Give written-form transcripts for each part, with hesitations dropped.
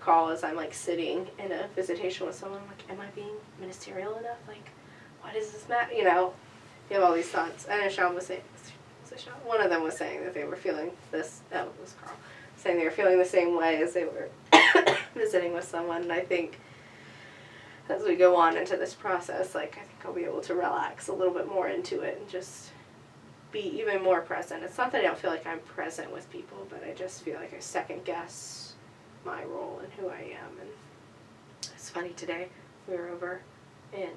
call as I'm, like, sitting in a visitation with someone. I'm like, am I being ministerial enough? Like, why does this matter? You know, you have all these thoughts. And Sean was saying, one of them was saying that they were feeling this, it was Carl, saying they were feeling the same way as they were visiting with someone. And I think as we go on into this process, like, I think I'll be able to relax a little bit more into it and just be even more present. It's not that I don't feel like I'm present with people, but I just feel like I second guess my role and who I am. And it's funny, today we were over in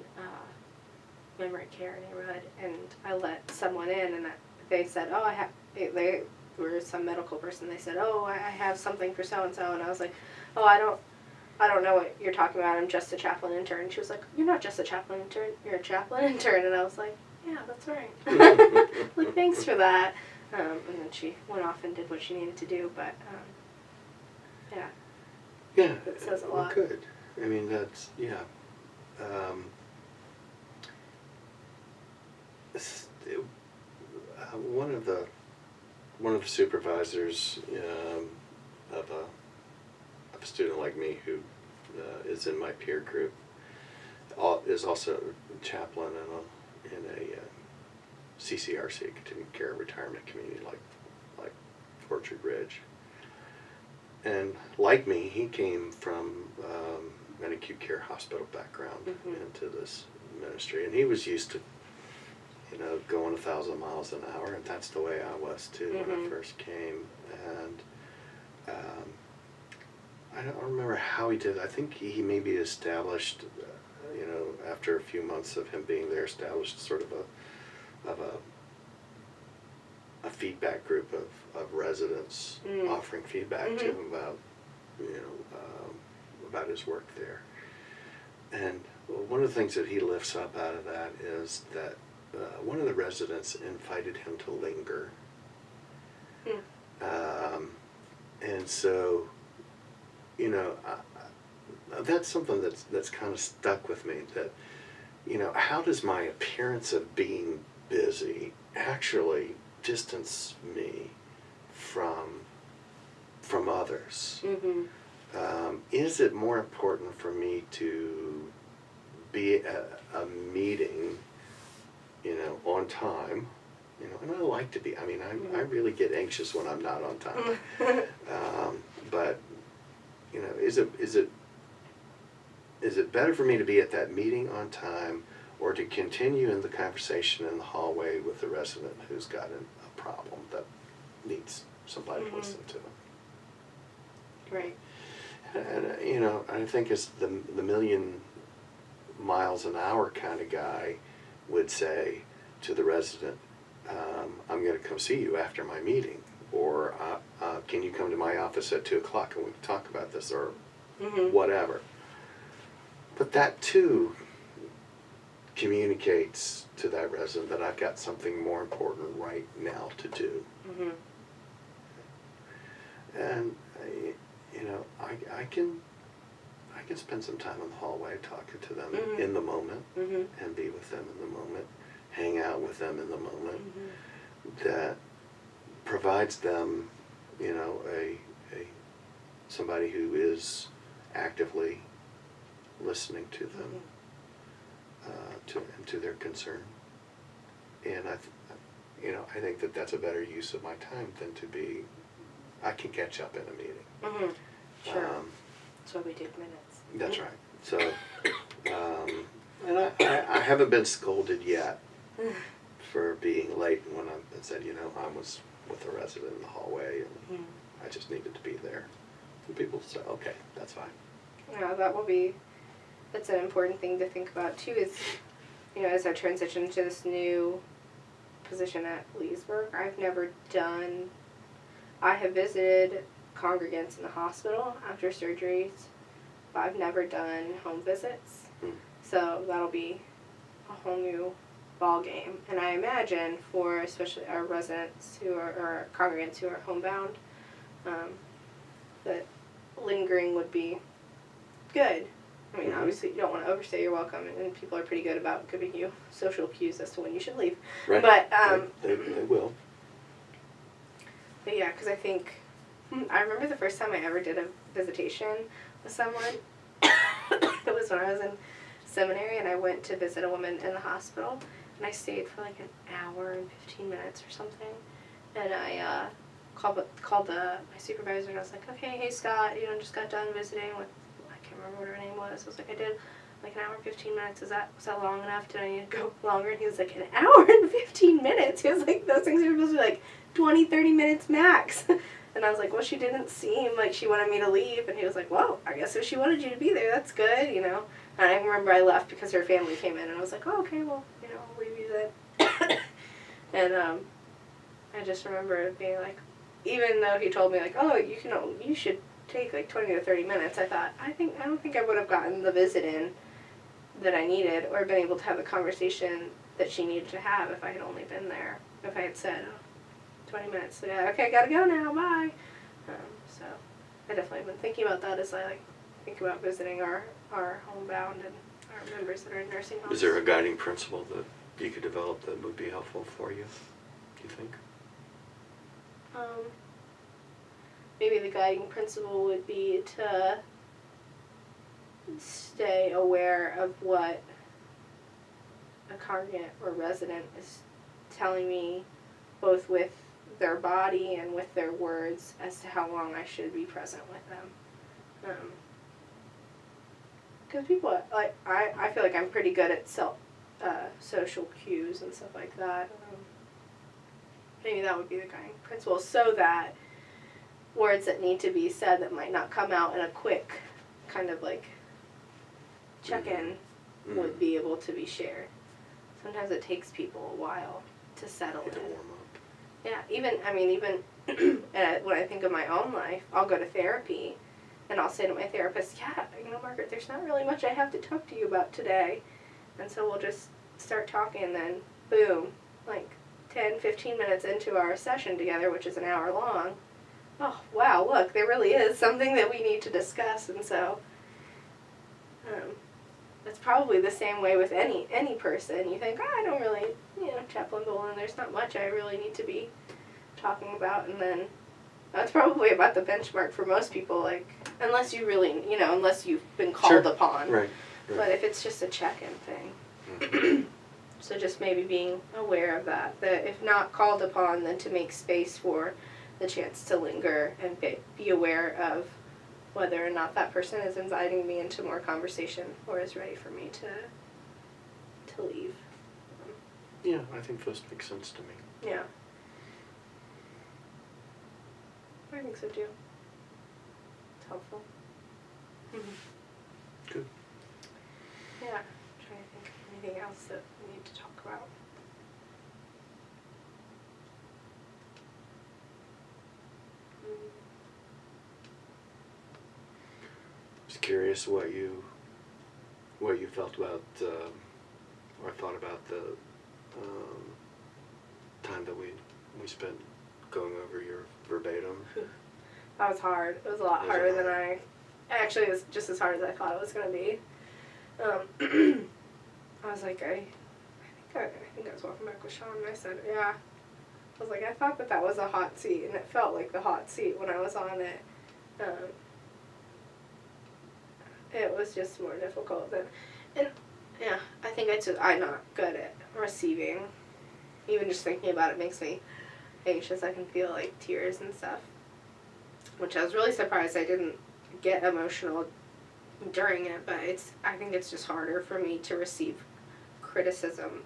memory care neighborhood, and I let someone in, and they said, oh, they were some medical person. They said, oh, I have something for so-and-so. And I was like, oh, I don't know what you're talking about. I'm just a chaplain intern. And she was like, you're not just a chaplain intern. You're a chaplain intern. And I was like, yeah, that's right. Like, thanks for that. And then she went off and did what she needed to do. But, yeah. Yeah. It says a lot. Good. I mean, that's, yeah. One of the supervisors of a student like me who is in my peer group is also a chaplain in a CCRC, continuing care retirement community like Orchard Ridge. And like me, he came from an acute care hospital background into this ministry, and he was used to, you know, going 1,000 miles an hour, and that's the way I was too when I first came. And I don't remember how he did it. I think he maybe established, you know, after a few months of him being there, established sort of a feedback group of residents offering feedback to him about, you know, about his work there. And one of the things that he lifts up out of that is that one of the residents invited him to linger. And so, you know, that's something that's kind of stuck with me, that, you know, how does my appearance of being busy actually distance me from others? Is it more important for me to be at a meeting, you know, on time, you know, and I like to be, I mean, I really get anxious when I'm not on time. But, you know, is it better for me to be at that meeting on time, or to continue in the conversation in the hallway with the resident who's got a problem that needs somebody to listen to? Right. And you know, I think as the million miles an hour kind of guy would say to the resident, I'm going to come see you after my meeting, or can you come to my office at 2 o'clock and we can talk about this, or whatever. But that too communicates to that resident that I've got something more important right now to do. And you know, I can spend some time in the hallway talking to them in the moment, and be with them in the moment, hang out with them in the moment. That provides them, you know, somebody who is actively listening to them, to their concern. And I think that that's a better use of my time than to be. I can catch up in a meeting. Sure. That's why we take minutes. That's right. So, and I haven't been scolded yet for being late when I've been said, you know, I was with a resident in the hallway and I just needed to be there. And people say, okay, that's fine. Yeah, that's an important thing to think about too, is, you know, as I transition to this new position at Leesburg, I have visited congregants in the hospital after surgeries, but I've never done home visits. So that'll be a whole new ball game. And I imagine for especially our residents or congregants who are homebound, that lingering would be good. I mean, obviously you don't want to overstay your welcome, and people are pretty good about giving you social cues as to when you should leave. Right. But they will. But yeah, because I think I remember the first time I ever did a visitation with someone. It was when I was in seminary, and I went to visit a woman in the hospital, and I stayed for like an hour and 15 minutes or something, and I called my supervisor, and I was like, okay, hey Scott, just got done visiting with, I can't remember what her name was. I was like, I did like an hour and 15 minutes. Was that long enough? Did I need to go longer? And he was like, an hour and 15 minutes? He was like, those things are supposed to be like 20, 30 minutes max. And I was like, well, she didn't seem like she wanted me to leave. And he was like, well, I guess if she wanted you to be there, that's good, And I remember I left because her family came in, and I was like, oh, okay, well, I'll leave you then. And I just remember being like, even though he told me like, oh, you should take like 20 to 30 minutes, I thought, I don't think I would have gotten the visit in that I needed, or been able to have the conversation that she needed to have if I had only been there. If I had said, 20 minutes, yeah, okay, gotta go now, bye. So I definitely have been thinking about that as I think about visiting our homebound and our members that are in nursing homes. Is there a guiding principle that you could develop that would be helpful for you, do you think? Maybe the guiding principle would be to stay aware of what a congregant or resident is telling me, both with their body and with their words, as to how long I should be present with them. Because people, I feel like I'm pretty good at social cues and stuff like that. Maybe that would be the guiding principle, so that words that need to be said that might not come out in a quick kind of check-in would be able to be shared. Sometimes it takes people a while to settle in. To warm up. Yeah, even when I think of my own life, I'll go to therapy, and I'll say to my therapist, yeah, Margaret, there's not really much I have to talk to you about today. And so we'll just start talking, and then boom, 10, 15 minutes into our session together, which is an hour long, oh, wow, look, there really is something that we need to discuss. And so it's probably the same way with any person. You think, I don't really, Chaplain Boland, there's not much I really need to be talking about. And then that's probably about the benchmark for most people, unless you really, unless you've been called upon. Right. But if it's just a check-in thing. So just maybe being aware of that if not called upon, then to make space for the chance to linger and be aware of whether or not that person is inviting me into more conversation or is ready for me to leave. Yeah, I think those make sense to me. Yeah. I think so too. It's helpful. Good. Yeah. I'm trying to think of anything else that we need to talk about. Just curious what you felt about or thought about the time that we spent going over your verbatim. That was hard. It was a lot harder than actually, it was just as hard as I thought it was going to be. I was like, I think I was walking back with Sean, and I said, yeah. I was like, I thought that was a hot seat, and it felt like the hot seat when I was on it. It was just more difficult and yeah, I think I'm not good at receiving. Even just thinking about it makes me anxious. I can feel tears and stuff, which I was really surprised I didn't get emotional during it, but I think it's just harder for me to receive criticism,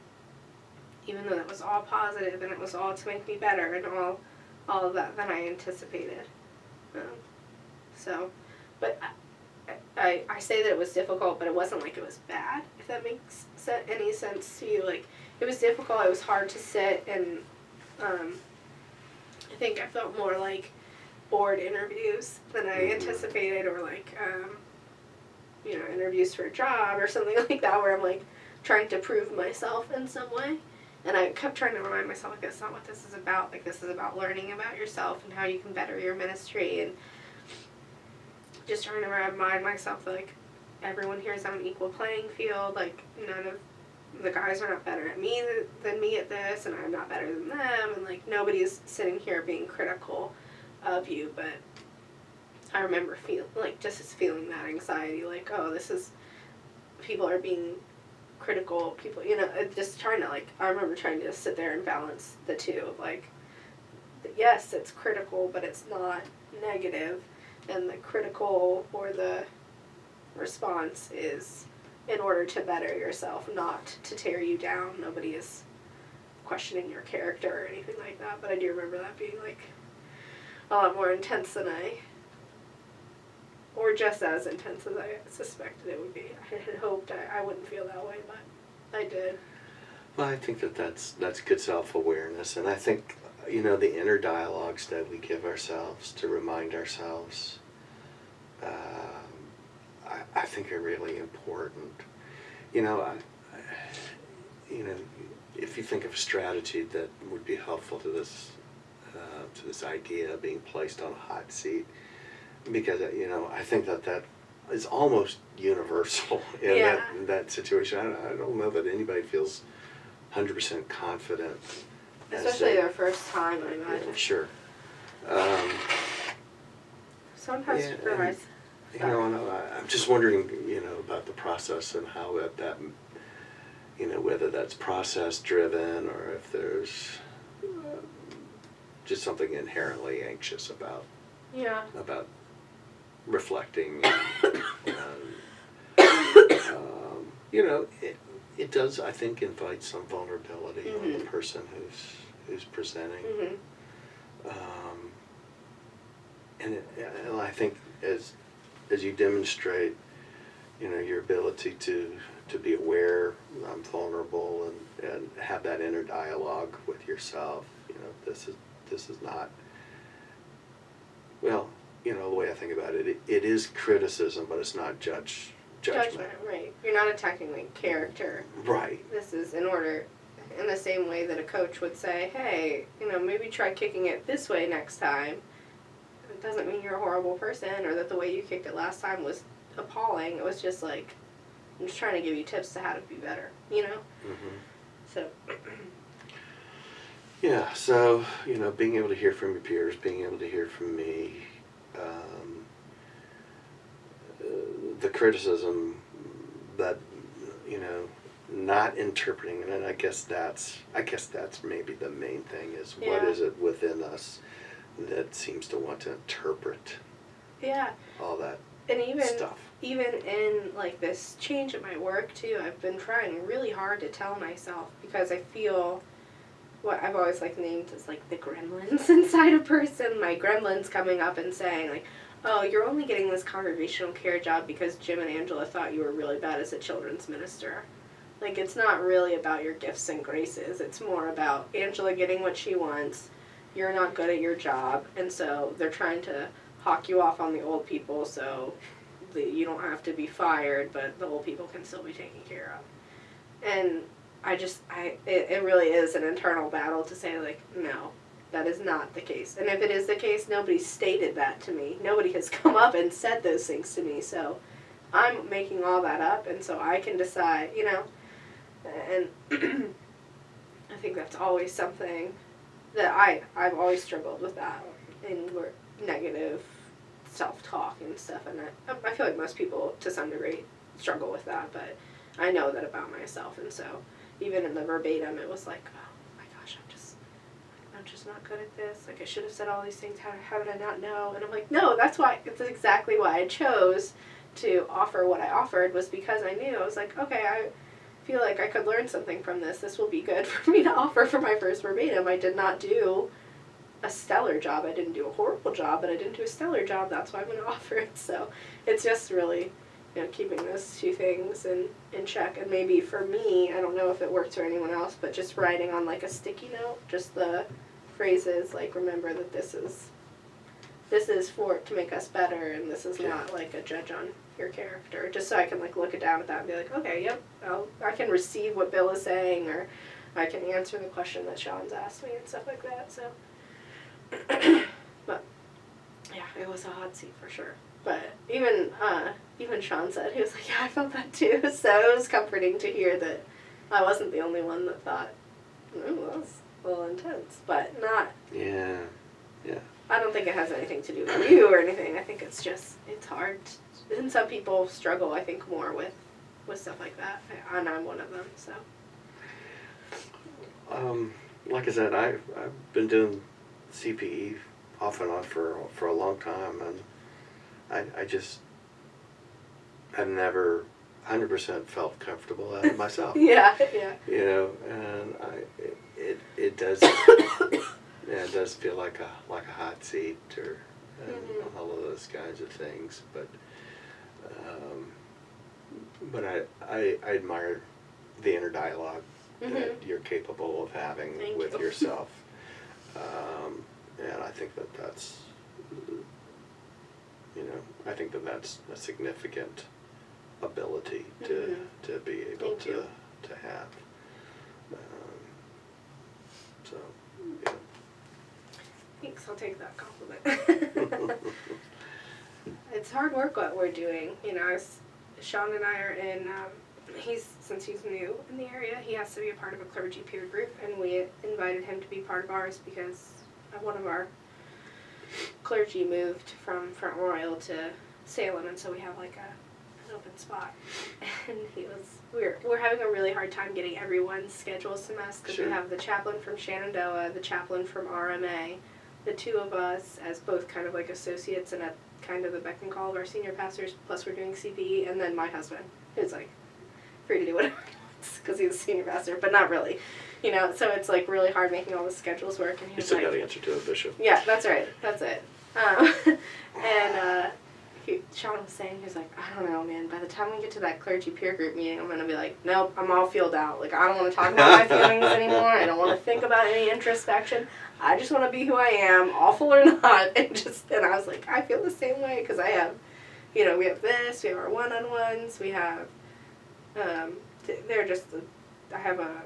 even though that was all positive and it was all to make me better and all of that than I anticipated. But I say that it was difficult, but it wasn't like it was bad, if that makes any sense to you. It was difficult, it was hard to sit, and I think I felt more like board interviews than I anticipated, or interviews for a job or something like that, where I'm trying to prove myself in some way. And I kept trying to remind myself, that's not what this is about. This is about learning about yourself and how you can better your ministry, and just trying to remind myself that everyone here is on an equal playing field. None of the guys are not better at me than me at this, and I'm not better than them, and nobody is sitting here being critical of you. But I remember feeling that anxiety, like, oh, this is, people are being critical, people, just trying to, like, I remember trying to sit there and balance the two, of, like, yes, it's critical, but it's not negative, and the critical or the response is in order to better yourself, not to tear you down. Nobody is questioning your character or anything like that, but I do remember that being, like, a lot more intense than or just as intense as I suspected it would be. I had hoped I wouldn't feel that way, but I did. Well, I think that's good self-awareness, and I think, the inner dialogues that we give ourselves to remind ourselves, I think are really important. If you think of a strategy that would be helpful to this idea of being placed on a hot seat, because I think that is almost universal in that situation. I don't know that anybody feels 100% confident, especially their first time, I imagine. Sure. Sometimes supervise. And I'm just wondering, about the process and how that whether that's process driven or if there's just something inherently anxious about reflecting. It does, I think, invite some vulnerability on the person who's presenting. And I think as you demonstrate, your ability to be aware, I'm vulnerable, and have that inner dialogue with yourself. This is not. Well, the way I think about it, it is criticism, but it's not judgment. Right. You're not attacking my character. Right. This is in order, in the same way that a coach would say, hey, maybe try kicking it this way next time. It doesn't mean you're a horrible person or that the way you kicked it last time was appalling. It was just like, I'm just trying to give you tips to how to be better, So. Yeah, so, being able to hear from your peers, being able to hear from me, the criticism that, not interpreting, and I guess that's maybe the main thing is what is it within us that seems to want to interpret all that stuff. Even in, like, this change at my work, too, I've been trying really hard to tell myself, because I feel what I've always, like, named as, like, the gremlins inside a person. My gremlins coming up and saying, like, oh, you're only getting this congregational care job because Jim and Angela thought you were really bad as a children's minister. Like, it's not really about your gifts and graces. It's more about Angela getting what she wants. You're not good at your job, and so they're trying to hawk you off on the old people so you don't have to be fired, but the old people can still be taken care of. And it really is an internal battle to say, like, no, that is not the case. And if it is the case, nobody stated that to me. Nobody has come up and said those things to me, so I'm making all that up, and so I can decide, and I think that's always something that I've always struggled with, that in negative self-talk and stuff, and I feel like most people to some degree struggle with that, but I know that about myself, and so even in the verbatim it was like, oh my gosh, I'm just not good at this, like I should have said all these things, how did I not know? And I'm like, no, that's exactly why I chose to offer what I offered, was because I knew, I was like, okay, I feel like I could learn something from this will be good for me to offer for my first verbatim. I did not do a stellar job. I didn't do a horrible job, but I didn't do a stellar job. That's why I'm going to offer it. So it's just really, keeping those two things in check. And maybe for me, I don't know if it works for anyone else, but just writing on, like, a sticky note, just the phrases, like, remember that this is for to make us better, and this is not, like, a judge on your character. Just so I can, like, look it down at that and be like, okay, yep, I can receive what Bill is saying, or I can answer the question that Sean's asked me and stuff like that, so. But yeah, it was a hot seat for sure. But even Sean said, he was like, yeah, I felt that too. So it was comforting to hear that I wasn't the only one that thought, that was a little intense, but not. Yeah. I don't think it has anything to do with you or anything. I think it's just, it's hard. And some people struggle, I think, more with stuff like that. And I'm one of them, so. Like I said, I've been doing CPE off and on for a long time, and I've never 100% felt comfortable at it myself. Yeah. You know, and it does yeah, it does feel like a hot seat or all of those kinds of things, but I admire the inner dialogue that you're capable of having with yourself, and I think that's, you know, I think that's a significant ability to be able to have. So, yeah. Thanks, I'll take that compliment. It's hard work what we're doing. You know, Sean and I are in, since he's new in the area, he has to be a part of a clergy peer group, and we invited him to be part of ours because one of our clergy moved from Front Royal to Salem, and so we have like an open spot. And we're having a really hard time getting everyone's schedules to mess, because we have the chaplain from Shenandoah, the chaplain from RMA, the two of us as both kind of like associates and at kind of the beck and call of our senior pastors, plus we're doing CPE, and then my husband, who's like free to do whatever he wants because he's a senior pastor, but not really, you know. So it's like really hard making all the schedules work. And you still got to answer to a bishop. Yeah, that's right. That's it. Sean was saying, he was like, I don't know, man, by the time we get to that clergy peer group meeting, I'm going to be like, nope, I'm all feeled out. Like, I don't want to talk about my feelings anymore. I don't want to think about any introspection. I just want to be who I am, awful or not. And I was like, I feel the same way, because I have, you know, we have this, we have our one-on-ones, we have, I have a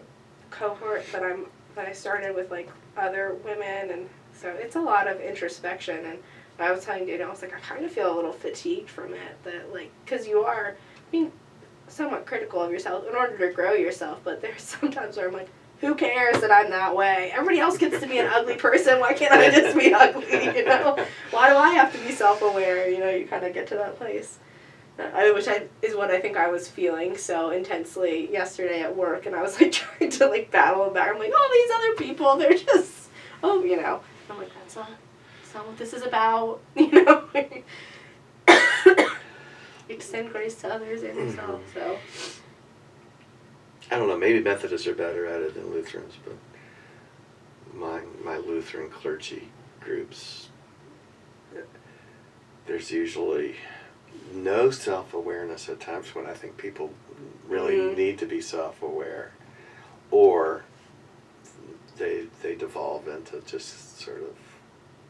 cohort that I started with, like, other women, and so it's a lot of introspection. And I was telling Dana, I was like, I kind of feel a little fatigued from it, that, like, because you are being somewhat critical of yourself in order to grow yourself, but there's sometimes where I'm like, who cares that I'm that way? Everybody else gets to be an ugly person, why can't I just be ugly, you know? Why do I have to be self-aware, you know? You kind of get to that place. Which is what I think I was feeling so intensely yesterday at work, and I was, like, trying to, like, battle it back. I'm like, oh, these other people, they're just, oh, you know. I'm like, that's not what this is about, you know. Extend grace to others and yourself, so. I don't know, maybe Methodists are better at it than Lutherans, but my Lutheran clergy groups, there's usually no self-awareness at times when I think people really need to be self-aware, or they devolve into just sort of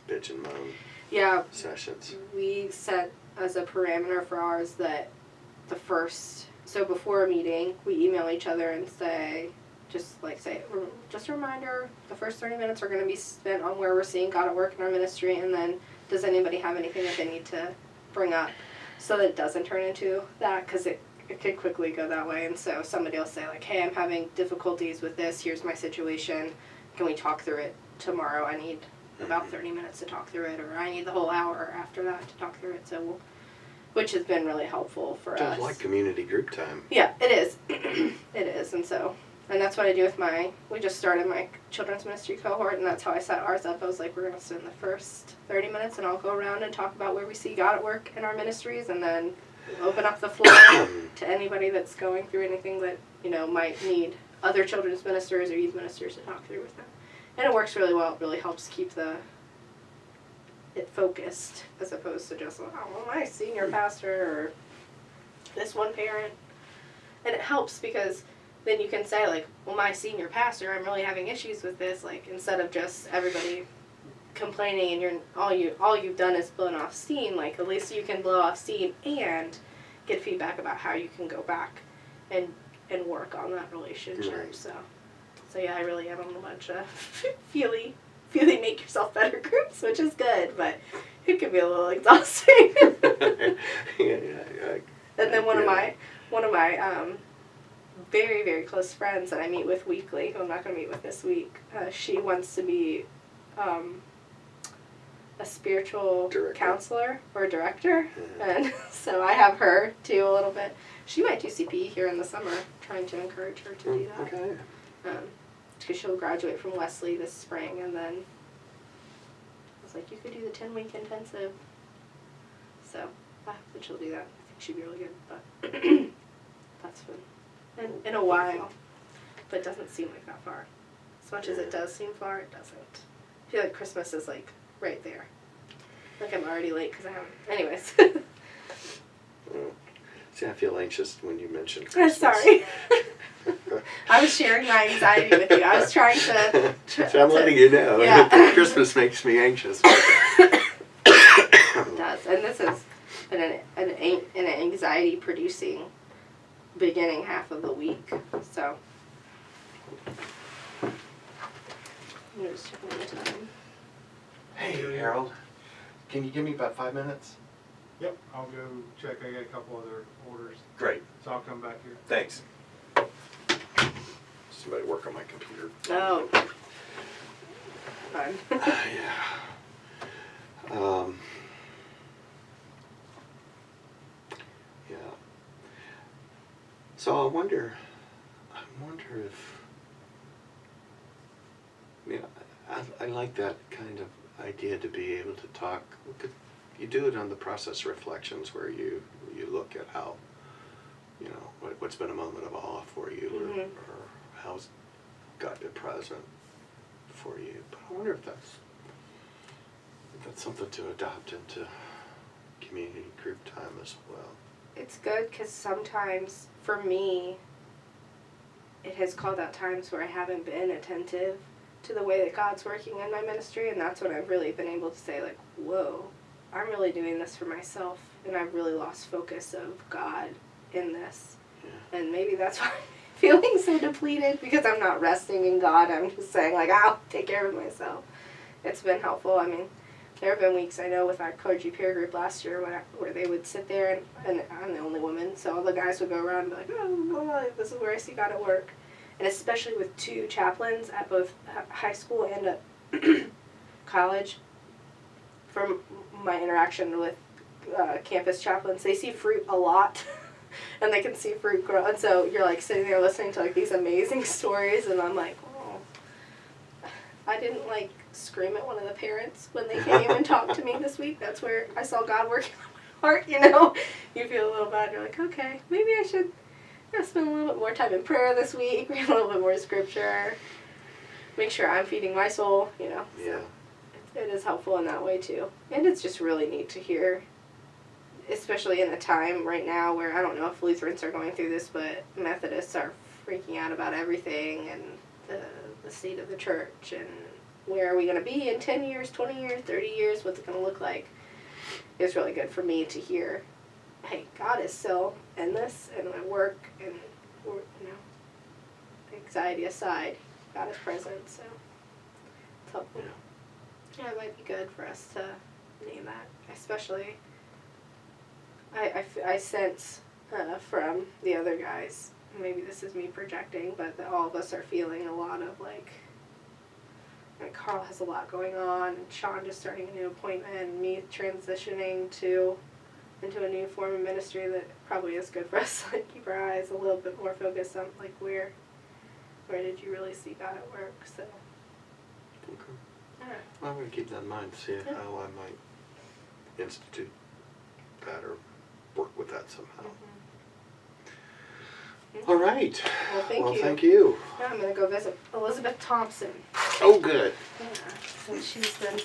bitch and moan sessions. We set as a parameter for ours that so before a meeting, we email each other and say, just a reminder, the first 30 minutes are going to be spent on where we're seeing God at work in our ministry, and then does anybody have anything that they need to bring up, so that it doesn't turn into that, because it could quickly go that way. And so somebody will say, like, hey, I'm having difficulties with this, here's my situation, can we talk through it tomorrow? I need about 30 minutes to talk through it, or I need the whole hour after that to talk through it, so which has been really helpful for us. Sounds like community group time. Yeah, it is. It is, and that's what I do with we just started my children's ministry cohort, and that's how I set ours up. I was like, we're going to spend the first 30 minutes, and I'll go around and talk about where we see God at work in our ministries, and then we'll open up the floor to anybody that's going through anything that, you know, might need other children's ministers or youth ministers to talk through with them. And it works really well. It really helps keep it focused, as opposed to just, oh, well, my senior pastor or this one parent. And it helps because then you can say, like, well, my senior pastor, I'm really having issues with this, like, instead of just everybody complaining and all you've done is blown off steam. Like, at least you can blow off steam and get feedback about how you can go back and work on that relationship. Right. So yeah, I really am on a bunch of feely make yourself better groups, which is good, but it can be a little exhausting. And then one of my very, very close friends that I meet with weekly, who I'm not going to meet with this week, she wants to be a spiritual Director. counselor or director, Yeah. and so I have her too a little bit. She might do CP here in the summer, trying to encourage her to do that. Okay. Because she'll graduate from Wesley this spring, and then I was like, you could do the 10-week intensive. So I hope that she'll do that. I think she'd be really good, but that's fun. And in a while, but it doesn't seem like that far. As much as it does seem far, it doesn't. I feel like Christmas is like right there. Like I'm already late because I haven't. Anyways. See, I feel anxious when you mention I'm Christmas. sorry. I was sharing my anxiety with you. I was trying to. So I'm letting you know. Yeah. Christmas makes me anxious. It does, and this has been an anxiety-producing beginning half of the week. So I'm just checking the time. Hey, Harold. Can you give me about 5 minutes? Yep, I'll go check. I got a couple other orders, Great. so I'll come back here. Thanks. Somebody work on my computer. Oh. Fun. Yeah. Yeah. So I wonder if, I like that kind of idea to be able to talk. You do it on the process reflections where you look at how, what's been a moment of awe for you, Mhm. or how's God been present for you. But I wonder if that's something to adopt into community group time as well. It's good because sometimes, for me, it has called out times where I haven't been attentive to the way that God's working in my ministry, and that's when I've really been able to say, like, whoa, I'm really doing this for myself, and I've really lost focus of God in this. Yeah. And maybe that's why I'm feeling so depleted, because I'm not resting in God. I'm just saying, like, I'll take care of myself. It's been helpful. I mean, there have been weeks, I know, with our clergy peer group last year where they would sit there, and I'm the only woman, so all the guys would go around and be like, oh, this is where I see God at work. And especially with 2 chaplains at both high school and at college, from my interaction with campus chaplains, they see fruit a lot. And they can see fruit grow. And so you're like sitting there listening to like these amazing stories, and I'm like, oh, I didn't like scream at one of the parents when they came and talked to me this week. That's where I saw God working on my heart, You feel a little bad. You're like, okay, maybe I should spend a little bit more time in prayer this week, read a little bit more scripture, make sure I'm feeding my soul, Yeah. So it is helpful in that way too. And it's just really neat to hear, especially in a time right now where I don't know if Lutherans are going through this, but Methodists are freaking out about everything and the state of the church and where are we going to be in 10 years, 20 years, 30 years, what's it going to look like. It's really good for me to hear, hey, God is still in this, and my work and, anxiety aside, God is present, so it's helpful. Yeah, it might be good for us to name that, especially I sense from the other guys, maybe this is me projecting, but that all of us are feeling a lot of like Carl has a lot going on, and Sean just starting a new appointment, and me transitioning into a new form of ministry that probably is good for us to like, keep our eyes a little bit more focused on like where did you really see God at work, so. Okay. Alright. I'm going to keep that in mind, see how I might institute that or work with that somehow. Mm-hmm. All right. Well, thank you. Thank you. Now I'm going to go visit Elizabeth Thompson. Oh, good. Yeah, and she's been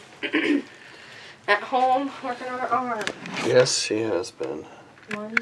at home working on her arm. Yes, she has been. One,